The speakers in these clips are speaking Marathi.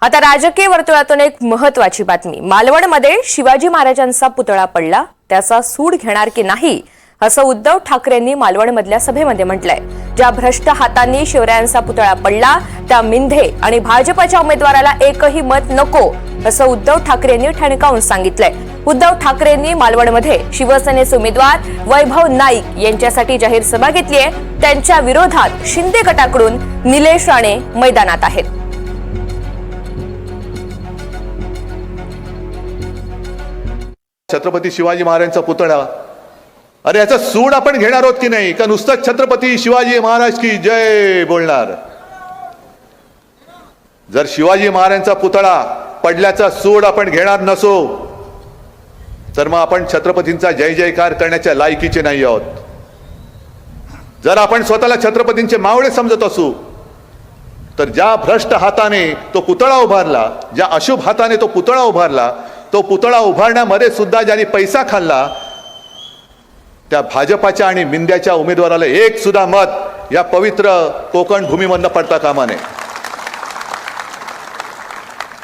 आता राजकीय वर्तुळातून एक महत्त्वाची बातमी। मालवणमध्ये शिवाजी महाराजांचा पुतळा पडला, त्याचा सूड घेणार की नाही असं उद्धव ठाकरेंनी मालवणमधल्या सभेमध्ये म्हटलंय। ज्या भ्रष्ट हातांनी शिवरायांचा पुतळा पडला त्या मिंधे आणि भाजपच्या उमेदवाराला एकही मत नको असं उद्धव ठाकरेंनी ठणकावून सांगितलंय। उद्धव ठाकरेंनी मालवणमध्ये शिवसेनेचे उमेदवार वैभव नाईक यांच्यासाठी जाहीर सभा घेतली आहे। त्यांच्या विरोधात शिंदे गटाकडून निलेश राणे मैदानात आहेत। छत्रपती शिवाजी महाराजांचा पुतळा, अरे याचा सूड आपण घेणार आहोत की नाही, का नुसतं छत्रपती शिवाजी महाराज की जय बोलणार? जर शिवाजी महाराजांचा पुतळा पडल्याचा सूड आपण घेणार नसो तर मग आपण छत्रपतींचा जय जयकार करण्याच्या लायकीचे नाही आहोत। जर आपण स्वतःला छत्रपतींचे मावळे समजत असू तर ज्या भ्रष्ट हाताने तो पुतळा उभारला, ज्या अशुभ हाताने तो पुतळा उभारला, तो पुतळा उभारण्यामध्ये सुद्धा ज्यांनी पैसा खाल्ला त्या भाजपाच्या आणि मिंद्याच्या उमेदवाराला एक सुद्धा मत या पवित्र कोकण भूमीमधनं पडता कामा नये।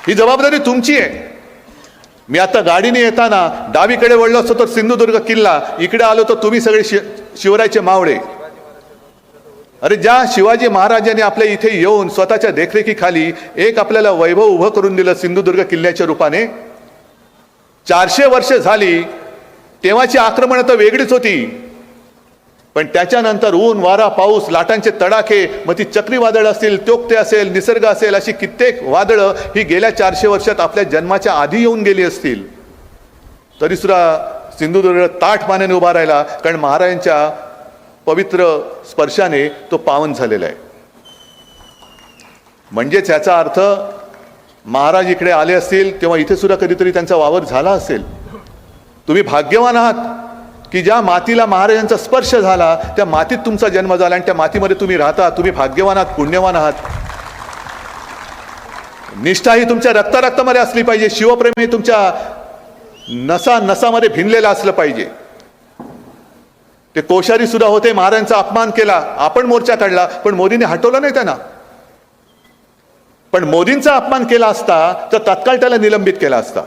ही जबाबदारी तुमची आहे। मी आता गाडीने येताना डावीकडे वळलो असतो तर सिंधुदुर्ग किल्ला, इकडे आलो तर तुम्ही सगळे शिवरायाचे मावळे। अरे ज्या शिवाजी महाराजांनी आपल्या इथे येऊन स्वतःच्या देखरेखीखाली एक आपल्याला वैभव उभं करून दिलं सिंधुदुर्ग किल्ल्याच्या रूपाने, 400 वर्ष झाली, तेव्हाची आक्रमण तर वेगळीच होती, पण त्याच्यानंतर ऊन वारा पाऊस लाटांचे तडाखे, मग ती चक्रीवादळ असतील, तोक्ते असेल, निसर्ग असेल, अशी कित्येक वादळं ही गेल्या 400 वर्षात आपल्या जन्माच्या आधी येऊन गेली असतील तरी सुद्धा सिंधुदुर्ग ताठ मानेने उभा राहिला, कारण महाराजांच्या पवित्र स्पर्शाने तो पावन झालेला आहे। म्हणजेच याचा अर्थ महाराज इकडे आले असतील तेव्हा इथे सुद्धा कधीतरी त्यांचा वावर झाला असेल। तुम्ही भाग्यवान आहात की ज्या मातीला महाराजांचा स्पर्श झाला त्या मातीत तुमचा जन्म झाला आणि त्या मातीमध्ये तुम्ही राहता। तुम्ही भाग्यवान आहात, पुण्यवान आहात। निष्ठा ही तुमच्या रक्तामध्ये असली पाहिजे, शिवप्रेम हे तुमच्या नसा नसामध्ये भिनलेलं असलं पाहिजे। ते कोश्यारी सुद्धा होते, महाराजांचा अपमान केला, आपण मोर्चा काढला, पण मोदींनी हटवलं नाही त्यांना। पण मोदींचा अपमान केला असता तर तात्काळ त्याला निलंबित केला असता।